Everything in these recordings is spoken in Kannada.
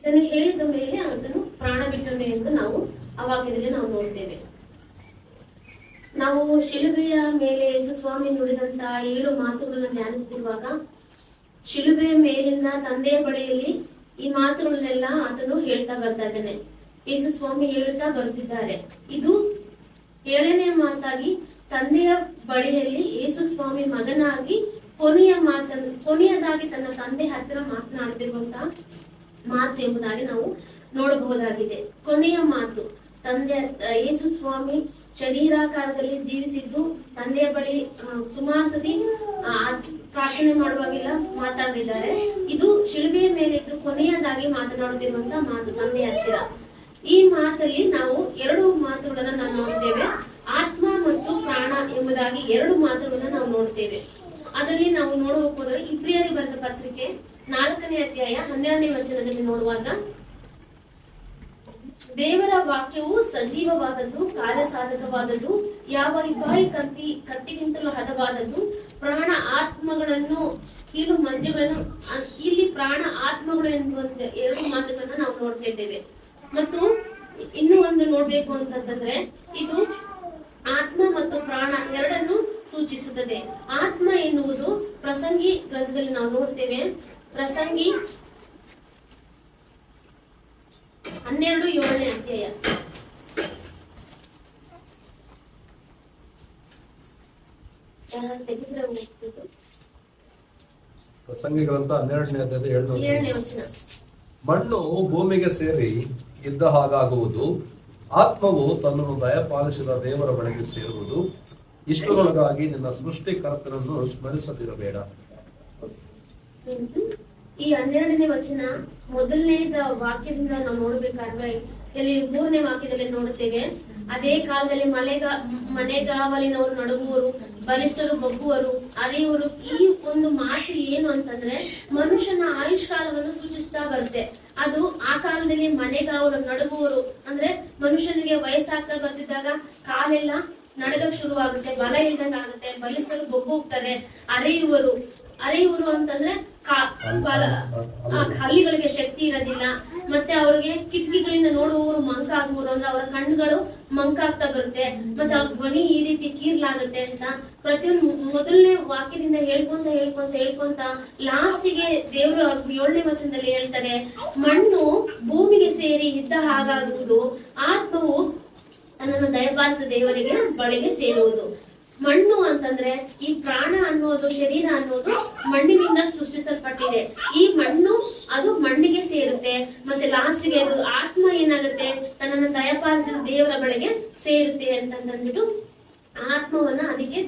ಇದನ್ನು ಹೇಳಿದ ಮೇಲೆ ಆತನು ಪ್ರಾಣ ಬಿಟ್ಟನು ಎಂದು ನಾವು ಆ ವಾಕ್ಯದಲ್ಲಿ ನಾವು ನೋಡ್ತೇವೆ. ನಾವು ಶಿಲುಬೆಯ ಮೇಲೆ ಯೇಸು ಸ್ವಾಮಿ ನುಡಿದಂತಹ 7 ಮಾತುಗಳನ್ನು ಧ್ಯಾನಿಸುತ್ತಿರುವಾಗ ಶಿಲುಬೆಯ ಮೇಲಿಂದ ತಂದೆಯ ಬಳಿಯಲ್ಲಿ ಈ ಮಾತುಗಳನ್ನೆಲ್ಲ ಆತನು ಹೇಳ್ತಾ ಬರ್ತಾ ಇದ್ದಾನೆ. ಯೇಸು ಸ್ವಾಮಿ ಹೇಳುತ್ತಾ ಬರುತ್ತಿದ್ದಾರೆ. ಇದು 7ನೇ ಮಾತಾಗಿ ತಂದೆಯ ಬಳಿಯಲ್ಲಿ ಯೇಸು ಸ್ವಾಮಿ ಮಗನಾಗಿ ಕೊನೆಯದಾಗಿ ತನ್ನ ತಂದೆ ಹತ್ತಿರ ಮಾತನಾಡುತ್ತಿರುವಂತಹ ಮಾತು ಎಂಬುದಾಗಿ ನಾವು ನೋಡಬಹುದಾಗಿದೆ. ಕೊನೆಯ ಮಾತು ತಂದೆ ಯೇಸು ಸ್ವಾಮಿ ಶರೀರಾಕಾರದಲ್ಲಿ ಜೀವಿಸಿದ್ದು ತಂದೆಯ ಬಳಿ ಸುಮಾರು ಸತಿ ಪ್ರಾರ್ಥನೆ ಮಾಡುವಾಗೆಲ್ಲ ಮಾತಾಡಿದ್ದಾರೆ. ಇದು ಶಿಲುಬೆಯ ಮೇಲಿದ್ದು ಕೊನೆಯದಾಗಿ ಮಾತನಾಡುತ್ತಿರುವಂತಹ ಮಾತು ತಂದೆಯ ಹತ್ತಿರ. ಈ ಮಾತಲ್ಲಿ ನಾವು 2 ಮಾತುಗಳನ್ನ ನಾವು ನೋಡ್ತೇವೆ. ಆತ್ಮ ಮತ್ತು ಪ್ರಾಣ ಎಂಬುದಾಗಿ 2 ಮಾತುಗಳನ್ನ ನಾವು ನೋಡ್ತೇವೆ. ಅದರಲ್ಲಿ ನಾವು ನೋಡಬಹುದಾದ್ರೆ ಇಬ್ರಿಯರಿಗೆ ಬರೆದ ಪತ್ರಿಕೆ 4ನೇ ಅಧ್ಯಾಯ 12ನೇ ವಚನದಲ್ಲಿ ನೋಡುವಾಗ, ದೇವರ ವಾಕ್ಯವು ಸಜೀವವಾದದ್ದು, ಕಾರ್ಯಸಾಧಕವಾದದ್ದು, ಯಾವ ಇಬ್ಬಾಯಿ ಕತ್ತಿಗಿಂತಲೂ ಹದವಾದದ್ದು, ಪ್ರಾಣ ಆತ್ಮಗಳನ್ನು ಕೀಲು ಮಂಜುಗಳನ್ನು, ಇಲ್ಲಿ ಪ್ರಾಣ ಆತ್ಮಗಳು ಎನ್ನುವ 2 ಮಾತುಗಳನ್ನ ನಾವು ನೋಡ್ತಾ ಇದ್ದೇವೆ. ಮತ್ತು ಇನ್ನು ಒಂದು ನೋಡ್ಬೇಕು ಅಂತಂದ್ರೆ ಇದು ಆತ್ಮ ಮತ್ತು ಪ್ರಾಣ ಎರಡನ್ನು ಸೂಚಿಸುತ್ತದೆ. ಆತ್ಮ ಎನ್ನುವುದು ಪ್ರಸಂಗಿ ಗ್ರಂಥದಲ್ಲಿ ನಾವು ನೋಡ್ತೇವೆ. ಪ್ರಸಂಗಿ 12:7ನೇ ಅಧ್ಯಾಯ. ಪ್ರಸಂಗಿ ಗ್ರಂಥ 12ನೇ ಅಧ್ಯಾಯದ 7ನೇ ವಚನ. ಮಣ್ಣು ಭೂಮಿಗೆ ಸೇರಿ ಇದ್ದ ಹಾಗಾಗುವುದು, ಆತ್ಮವು ತನ್ನನ್ನು ದಯಪಾಲಿಸಿದ ದೇವರ ಬಳಿಗೆ ಸೇರುವುದು. ಇಷ್ಟರೊಳಗಾಗಿ ನಿನ್ನ ಸೃಷ್ಟಿಕರ್ತನನ್ನು ಸ್ಮರಿಸದಿರಬೇಡ. ಈ 12ನೇ ವಚನ ಮೊದಲನೇದ ವಾಕ್ಯದಿಂದ ನಾವು ನೋಡ್ಬೇಕಾದ್ರೆ ಇಲ್ಲಿ 3ನೇ ವಾಕ್ಯದಲ್ಲಿ ನೋಡುತ್ತೇವೆ. ಅದೇ ಕಾಲದಲ್ಲಿ ಮನೆಗಾವಲಿನವರು ನಡುಗುವರು, ಬಲಿಷ್ಠರು ಬಗ್ಗುವರು, ಅರಿಯುವರು. ಈ ಒಂದು ಮಾತು ಏನು ಅಂತಂದ್ರೆ ಮನುಷ್ಯನ ಆಯುಷ್ಕಾಲವನ್ನು ಸೂಚಿಸ್ತಾ ಬರುತ್ತೆ. ಅದು ಆ ಕಾಲದಲ್ಲಿ ಮನೆಗಾವಲು ನಡುಗುವರು ಅಂದ್ರೆ ಮನುಷ್ಯನಿಗೆ ವಯಸ್ಸಾಗ್ತಾ ಬರ್ತಿದ್ದಾಗ ಕಾಲೆಲ್ಲ ನಡಗಕ್ ಶುರುವಾಗುತ್ತೆ, ಬಲ ಇಲ್ದಂಗ ಆಗುತ್ತೆ. ಬಲಿಷ್ಠರು ಬೊಗ್ಗು ಹೋಗ್ತಾರೆ. ಅರೆಯುವರು ಅಂತಂದ್ರೆ ಹಲ್ಲಿಗಳಿಗೆ ಶಕ್ತಿ ಇರೋದಿಲ್ಲ. ಮತ್ತೆ ಅವ್ರಿಗೆ ಕಿಟಕಿಗಳಿಂದ ನೋಡುವವರು ಮಂಕ ಆಗುವರು ಅಂದ್ರೆ ಅವರ ಕಣ್ಣುಗಳು ಮಂಕ ಆಗ್ತಾ ಬರುತ್ತೆ. ಮತ್ತೆ ಅವ್ರ ಧ್ವನಿ ಈ ರೀತಿ ಕೀರ್ಲಾಗುತ್ತೆ ಅಂತ ಪ್ರತಿಯೊಂದು ಮೊದಲನೇ ವಾಕ್ಯದಿಂದ ಹೇಳ್ಕೊಂತ ಲಾಸ್ಟಿಗೆ ದೇವರು ಅವ್ರ 7ನೇ ವಚನದಲ್ಲಿ ಹೇಳ್ತಾರೆ, ಮಣ್ಣು ಭೂಮಿಗೆ ಸೇರಿ ಇದ್ದ ಹಾಗಾಗುವುದು, ಆತ್ಮವು ತನ್ನನ್ನು ದಯಪಾಲಿಸಿದ ದೇವರಿಗೆ ಬಳಿಗೆ ಸೇರುವುದು. ಮಣ್ಣು ಅಂತಂದ್ರೆ ಈ ಪ್ರಾಣ ಅನ್ನೋದು, ಶರೀರ ಅನ್ನೋದು ಮಣ್ಣಿನಿಂದ ಸೃಷ್ಟಿಸಲ್ಪಟ್ಟಿದೆ. ಈ ಮಣ್ಣು ಅದು ಮಣ್ಣಿಗೆ ಸೇರುತ್ತೆ. ಮತ್ತೆ ಲಾಸ್ಟ್ಗೆ ಅದು ಆತ್ಮ ಏನಾಗುತ್ತೆ, ತನ್ನನ್ನು ದಯಪಾಲಿಸಿದ ದೇವರ ಬಳಿಗೆ ಸೇರುತ್ತೆ ಅಂತಂದ್ಬಿಟ್ಟು ಆತ್ಮವನ್ನ ಅದಕ್ಕೆ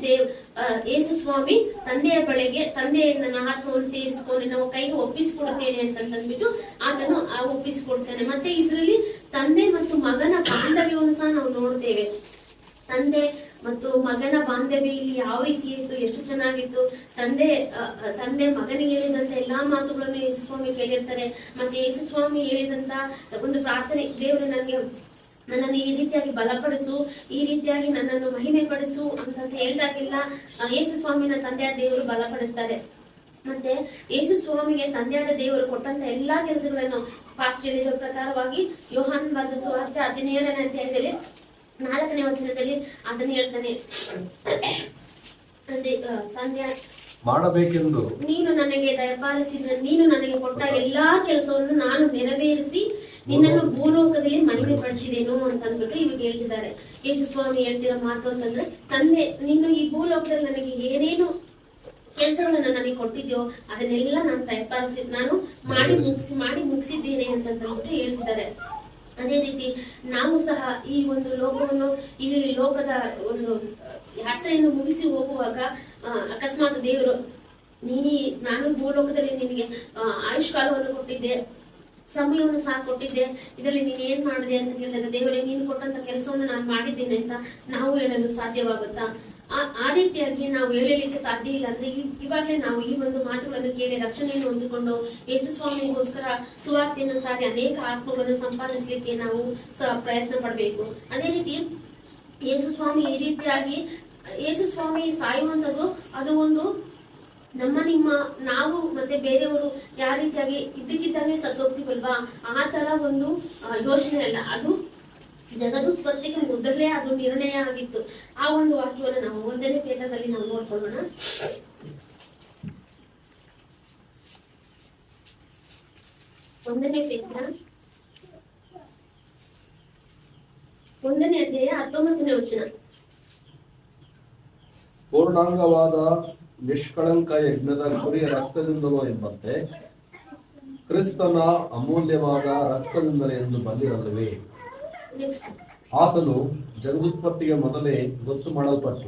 ಯೇಸು ಸ್ವಾಮಿ ತಂದೆಯ ಬಳಿಗೆ, ತಂದೆ ನನ್ನ ಆತ್ಮವನ್ನು ಸೇರಿಸಿಕೊಂಡು ನಾವು ಕೈಗೆ ಒಪ್ಪಿಸಿಕೊಡುತ್ತೇನೆ ಅಂತಂದ್ಬಿಟ್ಟು ಆತನು ಒಪ್ಪಿಸಿಕೊಡ್ತಾನೆ. ಮತ್ತೆ ಇದರಲ್ಲಿ ತಂದೆ ಮತ್ತು ಮಗನ ಬಾಂಧವ್ಯವನ್ನು ಸಹ ನಾವು ನೋಡ್ತೇವೆ. ತಂದೆ ಮತ್ತು ಮಗನ ಬಾಂಧವ್ಯ ಇಲ್ಲಿ ಯಾವ ರೀತಿ ಇತ್ತು, ಎಷ್ಟು ಚೆನ್ನಾಗಿತ್ತು. ತಂದೆ ಮಗನಿಗೆ ಹೇಳಿದಂತ ಎಲ್ಲಾ ಮಾತುಗಳನ್ನು ಯೇಸು ಸ್ವಾಮಿ ಕೇಳಿರ್ತಾರೆ. ಮತ್ತೆ ಯೇಸು ಸ್ವಾಮಿ ಹೇಳಿದಂತ ಒಂದು ಪ್ರಾರ್ಥನೆ, ದೇವರು ನನ್ನನ್ನು ಈ ರೀತಿಯಾಗಿ ಬಲಪಡಿಸು, ಈ ರೀತಿಯಾಗಿ ನನ್ನನ್ನು ಮಹಿಮೆ ಪಡಿಸು ಅಂತ ಹೇಳಿದಾಗೆಲ್ಲ ಯೇಸು ಸ್ವಾಮಿನ ತಂದೆಯ ದೇವರು ಬಲಪಡಿಸ್ತಾರೆ. ಮತ್ತೆ ಯೇಸು ಸ್ವಾಮಿಗೆ ತಂದೆಯಾದ ದೇವರು ಕೊಟ್ಟಂತ ಎಲ್ಲಾ ಕೆಲಸಗಳನ್ನು ಪಾಸ್ಟ್ ಹೇಳಿದ ಪ್ರಕಾರವಾಗಿ ಯೋಹಾನ್ ಬರೆದ ಸುವಾರ್ತೆ 17ನೇ ಅಧ್ಯಾಯದಲ್ಲಿ 4ನೇ ವಚನದಲ್ಲಿ ಅದನ್ನು ಹೇಳ್ತಾನೆ, ತಂದೆ ಮಾಡಬೇಕೆಂದು ನೀನು ನನಗೆ ದಯಪಾಲಿಸಿದ, ನೀನು ನನಗೆ ಕೊಟ್ಟ ಎಲ್ಲಾ ಕೆಲಸವನ್ನು ನಾನು ನೆರವೇರಿಸಿ ನಿನ್ನನ್ನು ಭೂಲೋಕದಲ್ಲಿ ಮಹಿಮೆ ಪಡಿಸಿದೇನು ಅಂತಂದ್ಬಿಟ್ಟು ಇವಾಗ ಹೇಳ್ತಿದ್ದಾರೆ. ಯೇಸು ಸ್ವಾಮಿ ಹೇಳ್ತಿರೋ ಮಾತು ಅಂತಂದ್ರೆ, ತಂದೆ ನೀನು ಈ ಭೂಲೋಕದಲ್ಲಿ ನನಗೆ ಏನೇನು ಕೆಲಸಗಳನ್ನ ನನಗೆ ಕೊಟ್ಟಿದ್ಯೋ ಅದನ್ನೆಲ್ಲ ನಾನು ನಾನು ಮಾಡಿ ಮುಗಿಸಿದ್ದೇನೆ ಅಂತಂದ್ಬಿಟ್ಟು ಹೇಳ್ತಿದ್ದಾರೆ. ಅದೇ ರೀತಿ ನಾವು ಸಹ ಈ ಒಂದು ಲೋಕವನ್ನು, ಈ ಲೋಕದ ಒಂದು ಯಾತ್ರೆಯನ್ನು ಮುಗಿಸಿ ಹೋಗುವಾಗ ಅಕಸ್ಮಾತ್ ದೇವರು ನಾನು ಭೂಲೋಕದಲ್ಲಿ ನಿನಗೆ ಆಯುಷ್ಕಾಲವನ್ನು ಕೊಟ್ಟಿದ್ದೆ, ಸಮಯವನ್ನು ಸಹ ಕೊಟ್ಟಿದ್ದೆ, ಇದರಲ್ಲಿ ನೀನ್ ಏನ್ ಮಾಡಿದೆ ಅಂತ ಹೇಳಿದಾಗ ದೇವರೇ ನೀನು ಕೊಟ್ಟಂತ ಕೆಲಸವನ್ನು ನಾನು ಮಾಡಿದ್ದೇನೆ ಅಂತ ನಾವು ಹೇಳಲು ಸಾಧ್ಯವಾಗುತ್ತಾ? ಆ ರೀತಿಯಾಗಿ ನಾವು ಹೇಳಲಿಕ್ಕೆ ಸಾಧ್ಯ ಇಲ್ಲ. ಅಂದ್ರೆ ಇವಾಗಲೇ ನಾವು ಈ ಒಂದು ಮಾತುಗಳನ್ನು ಕೇಳಿ ರಕ್ಷಣೆಯನ್ನು ಹೊಂದಿಕೊಂಡು ಯೇಸು ಸ್ವಾಮಿಗೋಸ್ಕರ ಸುವಾರ್ತೆಯನ್ನು ಸಾರಿ ಅನೇಕ ಆತ್ಮಗಳನ್ನು ಸಂಪಾದಿಸಲಿಕ್ಕೆ ನಾವು ಸಹ ಪ್ರಯತ್ನ ಪಡಬೇಕು. ಅದೇ ರೀತಿ ಯೇಸು ಸ್ವಾಮಿ ಈ ರೀತಿಯಾಗಿ ಯೇಸು ಸ್ವಾಮಿ ಸಾಯುವಂಥದ್ದು ಅದು ಒಂದು ನಿಮ್ಮ ನಾವು ಮತ್ತೆ ಬೇರೆಯವರು ಯಾವ ರೀತಿಯಾಗಿ ಇದ್ದಕ್ಕಿದ್ದಂಗೆ ಸತ್ತೋಗ್ತೀವಲ್ವಾ, ಆ ತರ ಒಂದು ಯೋಚನೆ ಅಲ್ಲ, ಅದು ಜಗದುತ್ಪತ್ತಿಗೆ ಮೊದಲೇ ಅದು ನಿರ್ಣಯ ಆಗಿತ್ತು. ಆ ಒಂದು ವಾಕ್ಯವನ್ನು ನಾವು 1ನೇ ಪೇತ್ರದಲ್ಲಿ ನಾವು ನೋಡ್ಕೊಳ್ಳೋಣ. 1ನೇ ಪೇತ್ರ 1ನೇ ಅಧ್ಯಾಯ 19ನೇ ವಚನ. ಪೂರ್ಣಾಂಗವಾದ ನಿಷ್ಕಳಂಕ ಯಜ್ಞದ ಕುರಿಯ ರಕ್ತದಿಂದಲೋ ಎಂಬಂತೆ ಕ್ರಿಸ್ತನ ಅಮೂಲ್ಯವಾದ ರಕ್ತದಿಂದಲೇ ಎಂದು ಬಲ್ಲಿರಲ್ಲವೇ? ನೆಕ್ಸ್ಟ್, ಆತನು ಜಗದುತ್ಪತ್ತಿಗೆ ಮೊದಲೇ ಗೊತ್ತು ಮಾಡಲ್ಪಟ್ಟು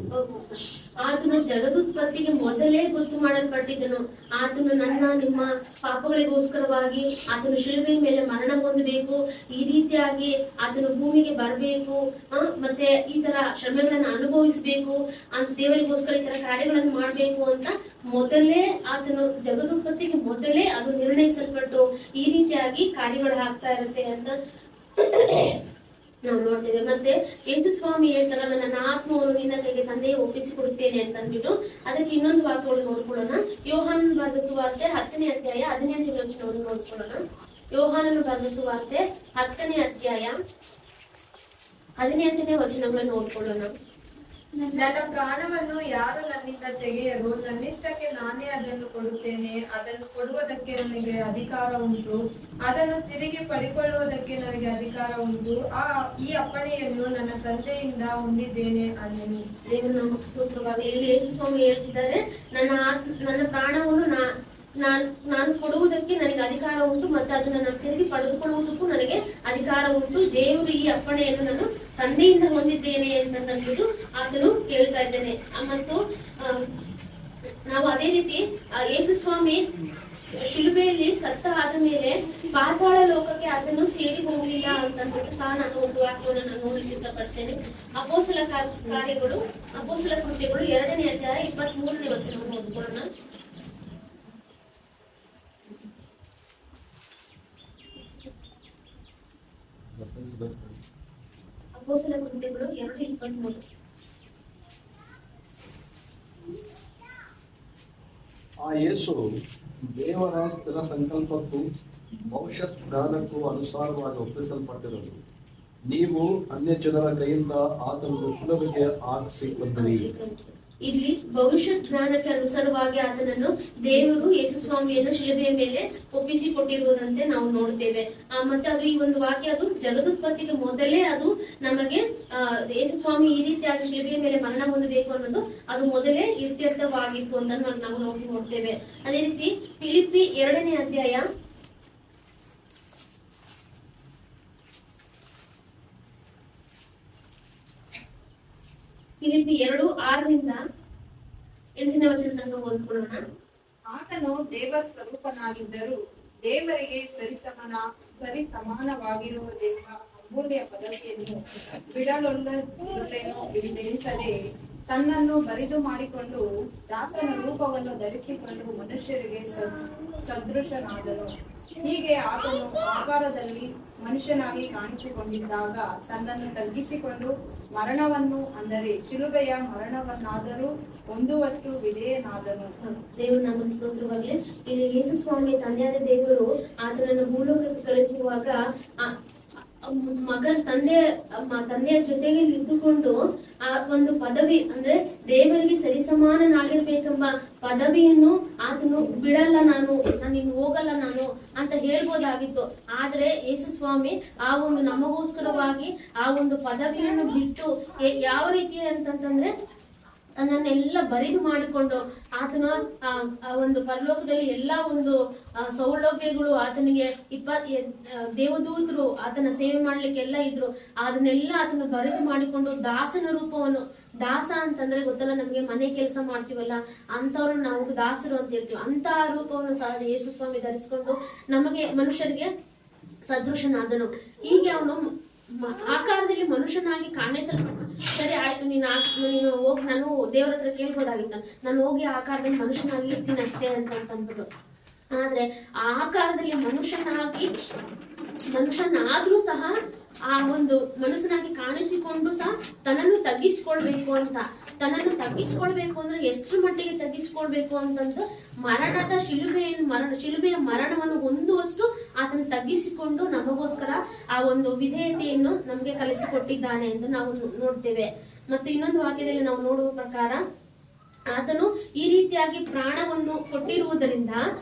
ಆತನು ಜಗದುತ್ಪತ್ತಿಗೆ ಮೊದಲೇ ಗೊತ್ತು ಮಾಡಲ್ಪಟ್ಟಿದ್ದನು. ಆತನು ನಿಮ್ಮ ಪಾಪಗಳಿಗೋಸ್ಕರವಾಗಿ ಆತನು ಶಿಲುಬೆ ಮೇಲೆ ಮರಣ ಹೊಂದಬೇಕು, ಈ ರೀತಿಯಾಗಿ ಆತನು ಭೂಮಿಗೆ ಬರಬೇಕು, ಮತ್ತೆ ಈ ತರ ಶ್ರಮೆಗಳನ್ನ ಅನುಭವಿಸಬೇಕು, ದೇವರಿಗೋಸ್ಕರ ಈ ತರ ಕಾರ್ಯಗಳನ್ನು ಮಾಡಬೇಕು ಅಂತ ಮೊದಲೇ ಆತನು ಜಗದುತ್ಪತ್ತಿಗೆ ಮೊದಲೇ ಅದು ನಿರ್ಣಯಿಸಲ್ಪಟ್ಟು ಈ ರೀತಿಯಾಗಿ ಕಾರ್ಯಗಳು ಆಗ್ತಾ ಇರುತ್ತೆ ಅಂತ ನಾವು ನೋಡ್ತೇವೆ. ಮತ್ತೆ ಯೇಸು ಸ್ವಾಮಿ ಹೇಳ್ತಾರಲ್ಲ, ನನ್ನ ಆತ್ಮವನ್ನು ನಿನ್ನ ಕೈಗೆ ತಂದೆಯೇ ಒಪ್ಪಿಸಿಕೊಡುತ್ತೇನೆ ಅಂತ ಅಂದ್ಬಿಟ್ಟು ಅದಕ್ಕೆ ಇನ್ನೊಂದು ವಾಕ್ಯಗಳು ನೋಡ್ಕೊಳ್ಳೋಣ. ಯೋಹಾನನ ಬರೆದ ಸುವಾರ್ತೆ 10ನೇ ಅಧ್ಯಾಯ 18ನೇ ವಚನವನ್ನು ನೋಡ್ಕೊಳ್ಳೋಣ. ಯೋಹಾನನ ಬರೆದ ಸುವಾರ್ತೆ 10ನೇ ಅಧ್ಯಾಯ 18ನೇ ವಚನಗಳನ್ನು ನೋಡ್ಕೊಳ್ಳೋಣ. ನನ್ನ ಪ್ರಾಣವನ್ನು ಯಾರು ನನ್ನಿಂದ ತೆಗೆಯರು, ನನ್ನಿಷ್ಟಕ್ಕೆ ನಾನೇ ಅದನ್ನು ಕೊಡುತ್ತೇನೆ. ಅದನ್ನು ಕೊಡುವುದಕ್ಕೆ ನನಗೆ ಅಧಿಕಾರ ಉಂಟು, ಅದನ್ನು ತಿರುಗಿ ಪಡೆಕೊಳ್ಳುವುದಕ್ಕೆ ನನಗೆ ಅಧಿಕಾರ ಉಂಟು. ಈ ಅಪ್ಪಣೆಯನ್ನು ನನ್ನ ತಂದೆಯಿಂದ ಹೊಂದಿದ್ದೇನೆ ಅನ್ನಿ. ದೇವರು ನಮಗೆ ಸ್ತೋತ್ರವಾಗಲಿ. ಇಲ್ಲಿ ಯೇಸು ಸ್ವಾಮಿ ಹೇಳ್ತಿದ್ದಾರೆ, ನನ್ನ ಪ್ರಾಣವನ್ನು ನಾನು ಕೊಡುವುದಕ್ಕೆ ನನಗೆ ಅಧಿಕಾರ ಉಂಟು, ಮತ್ತೆ ಅದನ್ನು ನಾನು ತಿರುಗಿ ಪಡೆದುಕೊಳ್ಳುವುದಕ್ಕೂ ನನಗೆ ಅಧಿಕಾರ ಉಂಟು. ದೇವರು ಈ ಅಪ್ಪಣೆಯನ್ನು ನಾನು ತಂದೆಯಿಂದ ಹೊಂದಿದ್ದೇನೆ ಅಂತಂದ್ಬಿಟ್ಟು ಆತನು ಹೇಳ್ತಾ ಇದ್ದೇನೆ. ಮತ್ತು ನಾವು ಅದೇ ರೀತಿ ಯೇಸು ಸ್ವಾಮಿ ಶಿಲುಬೆಯಲ್ಲಿ ಸತ್ತ ಆದ ಮೇಲೆ ಪಾತಾಳ ಲೋಕಕ್ಕೆ ಅದನ್ನು ಸೇರಿ ಹೋಗಲಿಲ್ಲ ಅಂತಂದ್ಬಿಟ್ಟು ಸಹ ನಾನು ಒಂದು ವಾಕ್ಯವನ್ನು ನಾನು ನೋಡಲಿಕ್ಕೆ ಇಷ್ಟಪಡ್ತೇನೆ. ಅಪೊಸ್ತಲ ಕಾರ್ಯಗಳು, ಅಪೊಸ್ತಲ ಕೃತ್ಯಗಳು 2ನೇ ಅಧ್ಯಾಯ 23ನೇ ವಚನವನ್ನು ಓದ್ಕೊಳ್ಳೋಣ. ಅಪೊಸ್ತಲ ಕೃತ್ಯಗಳು 2:23. ಆ ಯೇಸು ದೇವರ ಸ್ಥಿರ ಸಂಕಲ್ಪಕ್ಕೂ ಭವಿಷ್ಯತ್ ಜ್ಞಾನಕ್ಕೂ ಅನುಸಾರವಾಗಿ ಒಪ್ಪಿಸಲ್ಪಟ್ಟಿರಲು ನೀವು ಅನ್ಯ ಜನರ ಕೈಯಿಂದ ಆತನನ್ನು ಸುಲಭಕ್ಕೆ ಹಾಕಿಸಿಕೊಂಡರಿ. ಇಲ್ಲಿ ಭವಿಷ್ಯತ್ ಜ್ಞಾನಕ್ಕೆ ಅನುಸಾರವಾಗಿ ಆತನನ್ನು ದೇವರು ಯೇಸು ಸ್ವಾಮಿಯನ್ನು ಶಿಲುಬೆಯ ಮೇಲೆ ಒಪ್ಪಿಸಿಕೊಟ್ಟಿರುವುದಂತೆ ನಾವು ನೋಡ್ತೇವೆ. ಮತ್ತೆ ಅದು ಈ ಒಂದು ವಾಕ್ಯ ಅದು ಜಗದುತ್ಪತ್ತಿಗೆ ಮೊದಲೇ ಅದು ನಮಗೆ ಯೇಸು ಸ್ವಾಮಿ ಈ ರೀತಿಯಾಗಿ ಶಿಲುಬೆಯ ಮೇಲೆ ಮರಣ ಹೊಂದಬೇಕು ಅನ್ನೋದು ಅದು ಮೊದಲೇ ಇತ್ಯರ್ಥವಾಗಿತ್ತು ಅಂತ ನಾವು ನೋಡ್ತೇವೆ. ಅದೇ ರೀತಿ ಫಿಲಿಪ್ಪಿ 2ನೇ ಅಧ್ಯಾಯ 2:6ರಿಂದ 8ನೇ ವಚನವನ್ನು ಓದ್ಕೊಳ್ಳೋಣ. ಆತನು ದೇವ ಸ್ವರೂಪನಾಗಿದ್ದರೂ ದೇವರಿಗೆ ಸರಿಸಮಾನವಾಗಿರುವುದೆಂಬ ಅಮೂಲ್ಯ ಪದವಿಯನ್ನು ಬಿಡಲೊಲ್ಲದೆನಿಸದೆ ತನ್ನನ್ನು ಬರಿದು ಮಾಡಿಕೊಂಡು ದಾಸನ ರೂಪವನ್ನು ಧರಿಸಿಕೊಂಡು ಮನುಷ್ಯರಿಗೆ ಸದೃಶನಾದನು. ಹೀಗೆ ಆತನು ಆಕಾರದಲ್ಲಿ ಮನುಷ್ಯನಾಗಿ ಕಾಣಿಸಿಕೊಂಡಿದ್ದಾಗ ತನ್ನನ್ನು ತಗ್ಗಿಸಿಕೊಂಡು ಮರಣವನ್ನು, ಅಂದರೆ ಶಿಲುಬೆಯ ಮರಣವನ್ನಾದರೂ ಹೊಂದುವಷ್ಟು ವಿಧೇಯನಾದನು. ದೇವರು ನಮ್ಮ ಸ್ತೋತ್ರವಾಗಲಿ. ಇಲ್ಲಿ ಯೇಸು ಸ್ವಾಮಿ ತಂದೆಯಾದ ದೇವರು ಆತನನ್ನು ಭೂಲೋಕಕ್ಕೆ ಕಳಿಸುವಾಗ ತಂದೆಯ ಜೊತೆಗೆ ನಿಂತುಕೊಂಡು ಆ ಒಂದು ಪದವಿ, ಅಂದ್ರೆ ದೇವರಿಗೆ ಸರಿಸಮಾನನಾಗಿರ್ಬೇಕೆಂಬ ಪದವಿಯನ್ನು ಆತನು ಬಿಡಲ್ಲ, ನಾನು ಇನ್ನು ಹೋಗಲ್ಲ ನಾನು ಅಂತ ಹೇಳ್ಬೋದಾಗಿತ್ತು. ಆದ್ರೆ ಯೇಸು ಸ್ವಾಮಿ ಆ ಒಂದು ನಮಗೋಸ್ಕರವಾಗಿ ಆ ಒಂದು ಪದವಿಯನ್ನು ಬಿಟ್ಟು ಯಾವ ರೀತಿ ಅಂತಂದ್ರೆ ತನ್ನನ್ನೆಲ್ಲ ಬರಿದು ಮಾಡಿಕೊಂಡು ಆತನ ಒಂದು ಪರಲೋಕದಲ್ಲಿ ಎಲ್ಲಾ ಒಂದು ಸೌಲಭ್ಯಗಳು ಆತನಿಗೆ ದೇವದೂತರು ಆತನ ಸೇವೆ ಮಾಡ್ಲಿಕ್ಕೆ ಎಲ್ಲ ಇದ್ರು. ಅದನ್ನೆಲ್ಲ ಆತನ ಬರಿದು ಮಾಡಿಕೊಂಡು ದಾಸನ ರೂಪವನ್ನು, ದಾಸ ಅಂತಂದ್ರೆ ಗೊತ್ತಲ್ಲ ನಮ್ಗೆ, ಮನೆ ಕೆಲಸ ಮಾಡ್ತೀವಲ್ಲ ಅಂತವ್ರನ್ನ ನಾವು ದಾಸರು ಅಂತ ಹೇಳ್ತೀವಿ, ಅಂತಹ ರೂಪವನ್ನು ಸಹ ಯೇಸು ಸ್ವಾಮಿ ಧರಿಸಿಕೊಂಡು ನಮಗೆ ಮನುಷ್ಯರಿಗೆ ಸದೃಶನಾದನು. ಹೀಗೆ ಅವನು ಆಕಾರದಲ್ಲಿ ಮನುಷ್ಯನಾಗಿ ಕಾಣಿಸಲ್ಪಟ್ಟು, ಸರಿ ಆಯ್ತು ನೀನು ಹೋಗಿ, ನಾನು ದೇವರ ಹತ್ರ ಕೇಳ್ಬೋದಾಗಿತ್ತ, ನಾನು ಹೋಗಿ ಆಕಾರದಲ್ಲಿ ಮನುಷ್ಯನಾಗಿ ಇರ್ತೀನಿ ಅಷ್ಟೇ ಅಂತಂದ್ಬಿಟ್ಟು. ಆದ್ರೆ ಆ ಆಕಾರದಲ್ಲಿ ಮನುಷ್ಯನಾದ್ರೂ ಸಹ ಆ ಒಂದು ಮನುಷ್ಯನಾಗಿ ಕಾಣಿಸಿಕೊಂಡು ಸಹ ತನ್ನನ್ನು ತಗ್ಗಿಸಿಕೊಳ್ಬೇಕು ಅಂತ, ತನ್ನನ್ನು ತಗ್ಗಿಸ್ಕೊಳ್ಬೇಕು ಅಂದ್ರೆ ಎಷ್ಟರ ಮಟ್ಟಿಗೆ ತಗ್ಗಿಸ್ಕೊಳ್ಬೇಕು ಅಂತಂದು ಶಿಲುಬೆಯ ಮರಣವನ್ನು ಹೊಂದುವಷ್ಟು ಆತನ ತಗ್ಗಿಸಿಕೊಂಡು ನಮಗೋಸ್ಕರ ಆ ಒಂದು ವಿಧೇಯತೆಯನ್ನು ನಮಗೆ ಕಲಿಸಿಕೊಟ್ಟಿದ್ದಾನೆ ಎಂದು ನಾವು ನೋಡ್ತೇವೆ. ಮತ್ತು ಇನ್ನೊಂದು ವಾಕ್ಯದಲ್ಲಿ ನಾವು ನೋಡುವ ಪ್ರಕಾರ ಆತನು ಈ ರೀತಿಯಾಗಿ ಪ್ರಾಣವನ್ನು ಕೊಟ್ಟಿರುವುದರಿಂದ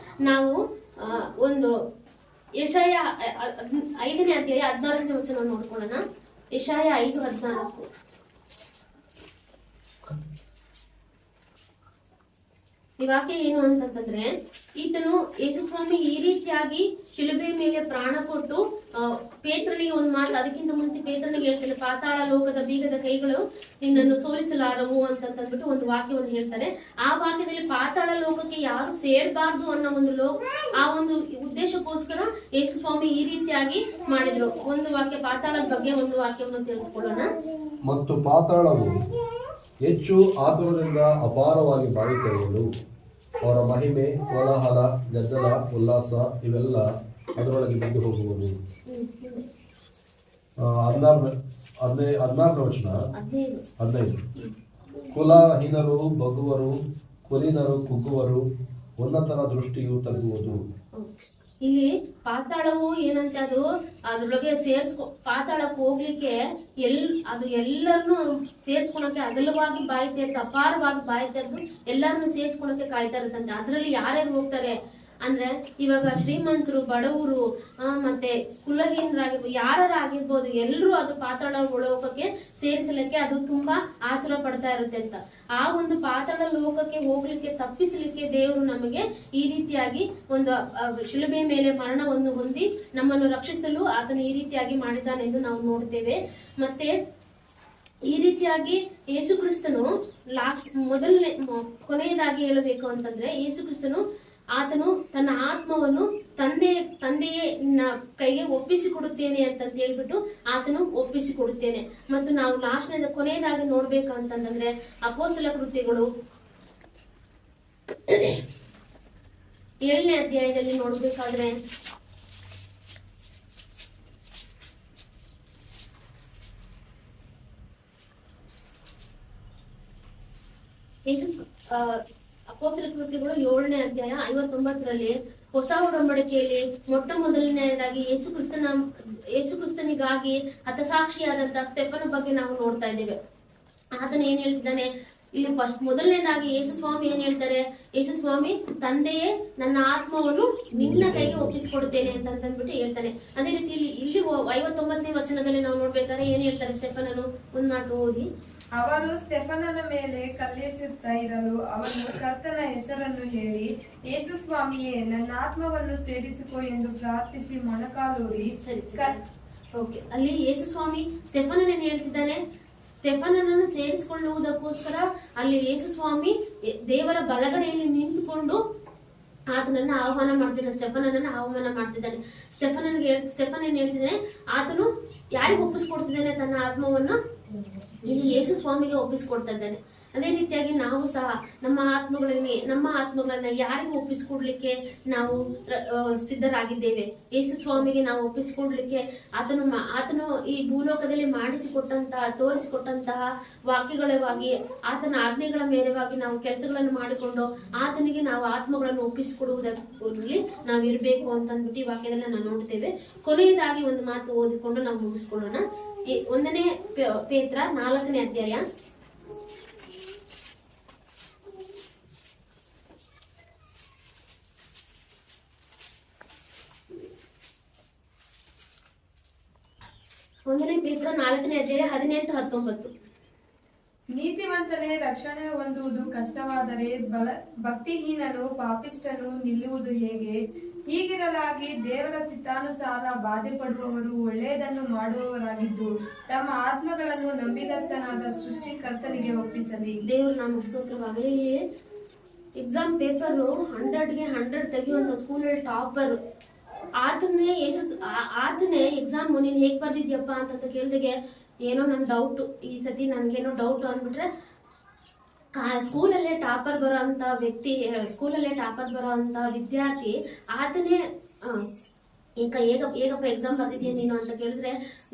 ನಾವು ಒಂದು ಯೆಶಾಯ 5ನೇ ಅಧ್ಯಾಯ 16ನೇ ವಚನ ನೋಡ್ಕೊಳ್ಳೋಣ. ಯೆಶಾಯ 5:14. ಈ ವಾಕ್ಯ ಏನು ಅಂತಂದ್ರೆ, ಈತನು ಯೇಸುಸ್ವಾಮಿ ಈ ರೀತಿಯಾಗಿ ಶಿಲುಬೆ ಮೇಲೆ ಪ್ರಾಣ ಕೊಟ್ಟು ಪೇತ್ರನಿಗೆ ಒಂದು ಮಾತು, ಅದಕ್ಕಿಂತ ಮುಂಚೆ ಪೇತ್ರನಿಗೆ ಹೇಳ್ತಾರೆ, ಪಾತಾಳ ಲೋಕದ ಬೀಗದ ಕೈಗಳು ನಿನ್ನನ್ನು ಸೋಲಿಸಲಾರವು ಅಂತಂದ್ಬಿಟ್ಟು ಒಂದು ವಾಕ್ಯವನ್ನು ಹೇಳ್ತಾರೆ. ಆ ವಾಕ್ಯದಲ್ಲಿ ಪಾತಾಳ ಲೋಕಕ್ಕೆ ಯಾರು ಸೇರಬಾರ್ದು ಅನ್ನೋ ಆ ಒಂದು ಉದ್ದೇಶಕ್ಕೋಸ್ಕರ ಯೇಸುಸ್ವಾಮಿ ಈ ರೀತಿಯಾಗಿ ಮಾಡಿದ್ರು. ಒಂದು ವಾಕ್ಯ ಪಾತಾಳದ ಬಗ್ಗೆ ಒಂದು ವಾಕ್ಯವನ್ನು ತಿಳಿದುಕೊಳ್ಳೋಣ. ಮತ್ತು ಪಾತಾಳವು ಹೆಚ್ಚು ಆತುರದಿಂದ ಅಪಾರವಾಗಿ ಬಾಯಿ ತೆರೆಯಲು ಅವರ ಮಹಿಮೆ, ಕೋಲಾಹಲ, ಗದ್ದಲ, ಉಲ್ಲಾಸ ಇವೆಲ್ಲ ಅದರೊಳಗೆ ಬಿದ್ದು ಹೋಗುವುದು. 16ನೇ ವಚನ 15. ಕುಲಹೀನರು ಬಗ್ಗುವರು, ಕುಲೀನರು ಕುಗ್ಗುವರು, ಉನ್ನತರ ದೃಷ್ಟಿಯು ತಗ್ಗುವುದು. ಇಲ್ಲಿ ಪಾತಾಳವು ಏನಂತೆ, ಅದು ಅದ್ರೊಳಗೆ ಪಾತಾಳಕ್ಕೆ ಹೋಗ್ಲಿಕ್ಕೆ ಅದು ಎಲ್ಲರನ್ನು ಸೇರ್ಸ್ಕೊಳಕ್ಕೆ ಅಗಲವಾಗಿ ಬಾಯಿ ತೆರೆದು, ಅಪಾರವಾಗಿ ಬಾಯಿ ತೆರೆದು ಎಲ್ಲರನ್ನು ಸೇರ್ಸ್ಕೊಳಕ್ಕೆ ಕಾಯ್ತಾ ಇರುತ್ತಂತೆ. ಅದ್ರಲ್ಲಿ ಯಾರ್ಯಾರು ಹೋಗ್ತಾರೆ ಅಂದ್ರೆ, ಇವಾಗ ಶ್ರೀಮಂತರು, ಬಡವರು, ಮತ್ತೆ ಕುಲಹೀನರಾಗಿರ್ಬೋದು, ಯಾರಾಗಿರ್ಬೋದು, ಎಲ್ಲರೂ ಅದು ಪಾತಾಳ ಲೋಕಕ್ಕೆ ಸೇರಿಸಲಿಕ್ಕೆ ಅದು ತುಂಬಾ ಆತುರ ಪಡ್ತಾ ಇರುತ್ತೆ ಅಂತ. ಆ ಒಂದು ಪಾತಾಳ ಲೋಕಕ್ಕೆ ಹೋಗ್ಲಿಕ್ಕೆ ತಪ್ಪಿಸಲಿಕ್ಕೆ ದೇವರು ನಮಗೆ ಈ ರೀತಿಯಾಗಿ ಒಂದು ಶಿಲುಬೆ ಮೇಲೆ ಮರಣವನ್ನು ಹೊಂದಿ ನಮ್ಮನ್ನು ರಕ್ಷಿಸಲು ಆತನು ಈ ರೀತಿಯಾಗಿ ಮಾಡಿದ್ದಾನೆಂದು ನಾವು ನೋಡ್ತೇವೆ. ಮತ್ತೆ ಈ ರೀತಿಯಾಗಿ ಯೇಸು ಕ್ರಿಸ್ತನು ಕೊನೆಯದಾಗಿ ಹೇಳಬೇಕು ಅಂತಂದ್ರೆ, ಯೇಸು ಕ್ರಿಸ್ತನು ಆತನು ತನ್ನ ಆತ್ಮವನ್ನು ತಂದೆಯೇ ಕೈಗೆ ಒಪ್ಪಿಸಿಕೊಡುತ್ತೇನೆ ಅಂತ ಹೇಳ್ಬಿಟ್ಟು ಆತನು ಒಪ್ಪಿಸಿಕೊಡುತ್ತೇನೆ. ಮತ್ತು ನಾವು ಕೊನೆಯದಾಗಿ ನೋಡ್ಬೇಕು ಅಂತಂದ್ರೆ, ಅಪೊಸ್ತಲ ಕೃತ್ಯಗಳು 7ನೇ ಅಧ್ಯಾಯದಲ್ಲಿ ನೋಡ್ಬೇಕಾದ್ರೆ, ಅಪೊಸ್ತಲ ಕೃತ್ಯಗಳು 7ನೇ ಅಧ್ಯಾಯ 59ರಲ್ಲಿ ಹೊಸ ಒಡಂಬಡಿಕೆಯಲ್ಲಿ ಮೊಟ್ಟ ಮೊದಲನೆಯದಾಗಿ ಯೇಸು ಕ್ರಿಸ್ತನಿಗಾಗಿ ಹತಸಾಕ್ಷಿಯಾದಂತಹ ಸ್ತೆಫನ ಬಗ್ಗೆ ನಾವು ನೋಡ್ತಾ ಇದ್ದೇವೆ. ಆತನ ಏನ್ ಹೇಳ್ತಿದ್ದಾನೆ ಇಲ್ಲಿ ಮೊದಲನೇದಾಗಿ ಯೇಸು ಸ್ವಾಮಿ ಏನ್ ಹೇಳ್ತಾರೆ, ಯೇಸು ಸ್ವಾಮಿ ತಂದೆಯೇ ನನ್ನ ಆತ್ಮವನ್ನು ನಿನ್ನ ಕೈಗೆ ಒಪ್ಪಿಸಿಕೊಡುತ್ತೇನೆ ಅಂತಂದ್ಬಿಟ್ಟು ಹೇಳ್ತಾನೆ. ಅದೇ ರೀತಿ ಇಲ್ಲಿ 59ನೇ ವಚನದಲ್ಲಿ ನಾವು ನೋಡ್ಬೇಕಾದ್ರೆ ಏನ್ ಹೇಳ್ತಾರೆ ಸ್ಟೆಫನನು, ಒಂದ್ ಮಾತು ಓದಿ. ಅವರು ಸ್ಟೆಫನನ ಮೇಲೆ ಕಲ್ಲೆಸೆಯುತ್ತಾ ಇರಲು ಅವನು ಕರ್ತನ ಹೆಸರನ್ನು ಹೇಳಿ, ಯೇಸು ಸ್ವಾಮಿಯೇ ನನ್ನ ಆತ್ಮವನ್ನು ಸೇರಿಸಿಕೊ ಎಂದು ಪ್ರಾರ್ಥಿಸಿ ಮೊಣಕಾಲೂರಿ. ಸರಿ ಓಕೆ. ಅಲ್ಲಿ ಯೇಸು ಸ್ವಾಮಿ ಸ್ಟೆಫನನ್ ಹೇಳ್ತಿದ್ದಾನೆ, ಸ್ಟೆಫನನನ್ನು ಸೇರಿಸಿಕೊಳ್ಳುವುದಕ್ಕೋಸ್ಕರ ಅಲ್ಲಿ ಯೇಸು ಸ್ವಾಮಿ ದೇವರ ಬಲಗಡೆಯಲ್ಲಿ ನಿಂತುಕೊಂಡು ಆತನನ್ನ ಆಹ್ವಾನ ಮಾಡ್ತಿದ್ದಾನೆ, ಸ್ಟೆಫನನನ್ನ ಆಹ್ವಾನ ಮಾಡ್ತಿದ್ದಾನೆ. ಸ್ಟೆಫನ್ ಏನ್ ಹೇಳ್ತಿದ್ದಾನೆ, ಆತನು ಯಾರಿಗೆ ಒಪ್ಪಿಸ್ಕೊಡ್ತಿದ್ದಾನೆ ತನ್ನ ಆತ್ಮವನ್ನು, ಇಲ್ಲಿ ಯೇಸು ಸ್ವಾಮಿಗೆ ಒಪ್ಪಿಸ್ಕೊಡ್ತಾ ಇದ್ದಾನೆ. ಅದೇ ರೀತಿಯಾಗಿ ನಾವು ಸಹ ನಮ್ಮ ಆತ್ಮಗಳನ್ನ ಯಾರಿಗೂ ಒಪ್ಪಿಸಿಕೊಡ್ಲಿಕ್ಕೆ ನಾವು ಸಿದ್ಧರಾಗಿದ್ದೇವೆ. ಯೇಸು ಸ್ವಾಮಿಗೆ ನಾವು ಒಪ್ಪಿಸಿಕೊಡ್ಲಿಕ್ಕೆ ಆತನು ಈ ಭೂಲೋಕದಲ್ಲಿ ತೋರಿಸಿಕೊಟ್ಟಂತಹ ವಾಕ್ಯಗಳವಾಗಿ ಆತನ ಆಜ್ಞೆಗಳ ಮೇರೆವಾಗಿ ನಾವು ಕೆಲಸಗಳನ್ನು ಮಾಡಿಕೊಂಡು ಆತನಿಗೆ ನಾವು ಆತ್ಮಗಳನ್ನು ಒಪ್ಪಿಸಿಕೊಡುವುದರಲ್ಲಿ ನಾವು ಇರಬೇಕು ಅಂತ ಅಂದ್ಬಿಟ್ಟು ಈ ವಾಕ್ಯದಲ್ಲಿ ನಾವು ನೋಡ್ತೇವೆ. ಕೊನೆಯದಾಗಿ ಒಂದು ಮಾತು ಓದಿಕೊಂಡು ನಾವು ಮುಗಿಸ್ಕೊಳ್ಳೋಣ. 1ನೇ ಪೇತ್ರ 4ನೇ ಅಧ್ಯಾಯ 4ನೇ ಅಧ್ಯಾಯ 18-19. ನೀತಿವಂತನೇ ರಕ್ಷಣೆ ಹೊಂದುವುದು ಕಷ್ಟವಾದರೆ ಭಕ್ತಿಹೀನನು ಪಾಪಿಷ್ಠನು ನಿಲ್ಲುವುದು ಹೇಗೆ? ಹೀಗಿರಲಾಗಿ ದೇವರ ಚಿತ್ತಾನುಸಾರ ಬಾಧೆ ಪಡುವವರು ಒಳ್ಳೆಯದನ್ನು ಮಾಡುವವರಾಗಿದ್ದು ತಮ್ಮ ಆತ್ಮಗಳನ್ನು ನಂಬಿಗಸ್ತನಾದ ಸೃಷ್ಟಿಕರ್ತನಿಗೆ ಒಪ್ಪಿಸಲಿ. ದೇವರು ನಮಗೆ ಸ್ತೋತ್ರವಾಗಲಿ. ಎಕ್ಸಾಮ್ ಪೇಪರ್ 100ಗೆ 100 ತೆಗೆಯುವಂತ ಸ್ಕೂಲಲ್ಲಿ ಟಾಪರ್ ಆತನೇ ಎಕ್ಸಾಮ್ ನೀನ್ ಹೇಗ್ ಬರ್ದಿದ್ಯಪ್ಪ ಅಂತ ಕೇಳಿದಾಗೆ ಏನೋ ನನ್ ಡೌಟ್, ಈ ಸತಿ ನನ್ಗೇನೋ ಡೌಟ್ ಅಂದ್ಬಿಟ್ರೆ ಸ್ಕೂಲಲ್ಲೇ ಟಾಪರ್ ಬರೋ ಅಂತ ವಿದ್ಯಾರ್ಥಿ ಆತನೇ ಈಗ ಹೇಗಪ್ಪ ಎಕ್ಸಾಮ್ ಬರ್ದಿದ್ಯಾ ನೀನು ಅಂತ ಕೇಳಿದ್ರೆ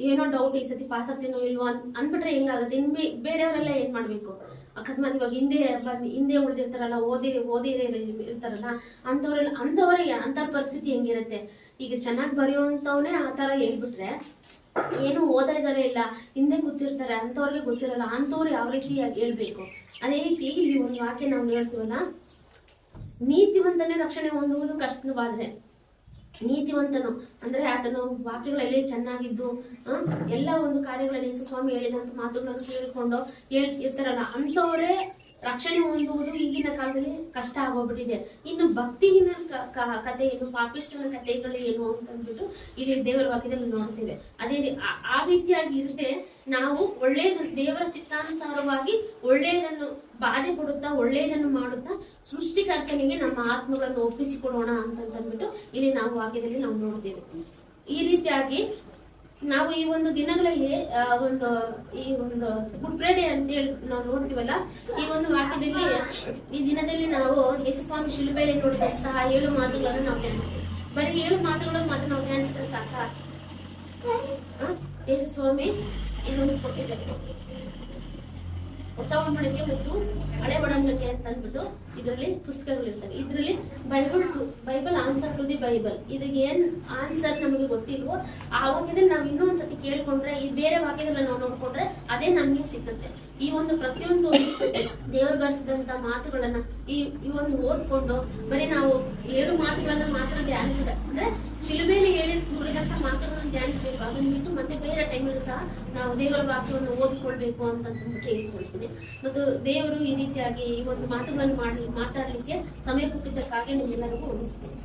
ಏನೋ ಡೌಟ್ ಈ ಸತಿ ಪಾಸ್ ಆಗ್ತೀನೋ ಇಲ್ವೋ ಅನ್ಬಿಟ್ರೆ ಹೆಂಗಾಗುತ್ತೆ. ಇನ್ನು ಬೇರೆಯವರೆಲ್ಲ ಏನ್ ಮಾಡ್ಬೇಕು? ಅಕಸ್ಮಾತ್ ಇವಾಗ ಹಿಂದೆ ಉಳಿದಿರ್ತಾರಲ್ಲ, ಓದಿ ಇರ್ತಾರಲ್ಲ, ಅಂಥವ್ರ ಪರಿಸ್ಥಿತಿ ಹೆಂಗಿರುತ್ತೆ? ಈಗ ಚೆನ್ನಾಗಿ ಬರೆಯುವಂಥವನೇ ಆ ಥರ ಹೇಳ್ಬಿಟ್ರೆ, ಏನು ಓದಿದಾರೆ ಇಲ್ಲ, ಹಿಂದೆ ಕೂತಿರ್ತಾರೆ, ಅಂಥವ್ರಿಗೆ ಗೊತ್ತಿರಲ್ಲ, ಅಂಥವ್ರು ಯಾವ ರೀತಿ ಹೇಳ್ಬೇಕು? ಅದೇ ರೀತಿ ಇಲ್ಲಿ ಒಂದು ವಾಕ್ಯ ನಾವು ಹೇಳ್ತೀವಲ್ಲ, ನೀತಿವಂತನೇ ರಕ್ಷಣೆ ಹೊಂದುವುದು ಕಷ್ಟವಾದ್ರೆ, ನೀತಿವಂತನು ಅಂದ್ರೆ ಆತನು ವಾಕ್ಯಗಳಲ್ಲಿ ಚೆನ್ನಾಗಿದ್ದು ಎಲ್ಲ ಒಂದು ಕಾರ್ಯಗಳಲ್ಲಿ ಯೇಸು ಸ್ವಾಮಿ ಹೇಳಿದಂತ ಮಾತುಗಳನ್ನು ಕೇಳಿಕೊಂಡು ಇರ್ತಾರಲ್ಲ, ಅಂಥವರೇ ರಕ್ಷಣೆ ಹೊಂದುವುದು ಈಗಿನ ಕಾಲದಲ್ಲಿ ಕಷ್ಟ ಆಗೋಗ್ಬಿಟ್ಟಿದೆ. ಇನ್ನು ಭಕ್ತಿಹೀನ ಕಥೆ ಏನು, ಪಾಪಿಷ್ಟನ ಕಥೆಗಳು ಏನು ಅಂತಂದ್ಬಿಟ್ಟು ಇಲ್ಲಿ ದೇವರ ವಾಕ್ಯದಲ್ಲಿ ನೋಡ್ತೇವೆ. ಅದೇ ಆ ರೀತಿಯಾಗಿ ಇರದೆ ನಾವು ಒಳ್ಳೆಯದನ್ನು ದೇವರ ಚಿತ್ತಾನುಸಾರವಾಗಿ ಒಳ್ಳೆಯದನ್ನು ಬಾಧೆ ಕೊಡುತ್ತಾ ಒಳ್ಳೆಯದನ್ನು ಮಾಡುತ್ತಾ ಸೃಷ್ಟಿಕರ್ತನಿಗೆ ನಮ್ಮ ಆತ್ಮಗಳನ್ನು ಒಪ್ಪಿಸಿಕೊಡೋಣ ಅಂತಂದ್ಬಿಟ್ಟು ಇಲ್ಲಿ ನಾವು ವಾಕ್ಯದಲ್ಲಿ ನಾವು ನೋಡ್ತೇವೆ. ಈ ರೀತಿಯಾಗಿ ನಾವು ಈ ಒಂದು ದಿನಗಳಲ್ಲಿ ಈ ಒಂದು ಗುಡ್ ಫ್ರೈಡೆ ಅಂತೇಳಿ ನಾವು ನೋಡ್ತೀವಲ್ಲ, ಈ ಒಂದು ವಾಕ್ಯದಲ್ಲಿ ಈ ದಿನದಲ್ಲಿ ನಾವು ಯೇಸು ಸ್ವಾಮಿ ಶಿಲುಬೆಯಲ್ಲಿ ನೋಡಿದಂತಹ 7 ಮಾತುಗಳನ್ನು ನಾವು ಧ್ಯಾನಿಸ್ತೀವಿ. ಬರೀ 7 ಮಾತುಗಳನ್ನು ಮಾತ್ರ ನಾವು ಧ್ಯಾನಿಸಿದ್ರೆ ಸಾಕ? ಯೇಸು ಸ್ವಾಮಿ ಇದನ್ನು ಕೊಟ್ಟಿದ್ದಾರೆ, ಹೊಸ ಒಡಂಬಡಿಕೆ ಮತ್ತು ಹಳೆ ಒಡಂಬಡಿಕೆ ಅಂತ ಅಂದ್ಬಿಟ್ಟು ಇದರಲ್ಲಿ ಪುಸ್ತಕಗಳಿರ್ತವೆ. ಇದರಲ್ಲಿ Bible answer to the Bible, ಇದಕ್ಕೆ ಏನ್ ಆನ್ಸರ್ ನಮಗೆ ಗೊತ್ತಿಲ್ವೋ ಆ ವಾಕ್ಯದಲ್ಲಿ ನಾವು ಇನ್ನೊಂದ್ಸತಿ ಕೇಳ್ಕೊಂಡ್ರೆ, ಈ ಬೇರೆ ವಾಕ್ಯದಲ್ಲಿ ನಾವು ನೋಡ್ಕೊಂಡ್ರೆ ಅದೇ ನಮ್ಗೆ ಸಿಕ್ಕುತ್ತೆ. ಈ ಒಂದು ಪ್ರತಿಯೊಂದು ದೇವರು ಬರೆಸಿದಂತ ಮಾತುಗಳನ್ನ ಈ ಒಂದು ಓದ್ಕೊಂಡು ಬರೀ ನಾವು 7 ಮಾತುಗಳನ್ನ ಮಾತ್ರ ಧ್ಯಾನಿಸಿದ ಅಂದ್ರೆ ಶಿಲುಬೆಯಲ್ಲಿ ಹೇಳಿದಂತ ಮಾತುಗಳನ್ನು ಧ್ಯಾನಿಸ್ಬೇಕು. ಅದನ್ನ ಬಿಟ್ಟು ಮತ್ತೆ ಬೇರೆ ಟೈಮಲ್ಲಿ ಸಹ ನಾವು ದೇವರ ವಾಕ್ಯವನ್ನು ಓದ್ಕೊಳ್ಬೇಕು ಅಂತಂದ್ಬಿಟ್ಟು ಹೇಳ್ಕೊಳ್ತೀನಿ. ಮತ್ತು ದೇವರು ಈ ರೀತಿಯಾಗಿ ಈ ಒಂದು ಮಾತುಗಳನ್ನು ಮಾತಾಡ್ಲಿಕ್ಕೆ ಸಮಯ ಕೊಟ್ಟಿದ್ದಕ್ಕಾಗಿ ನಿಮ್ಮೆಲ್ಲರಿಗೂ ವಂದಿಸ್ತೇನೆ.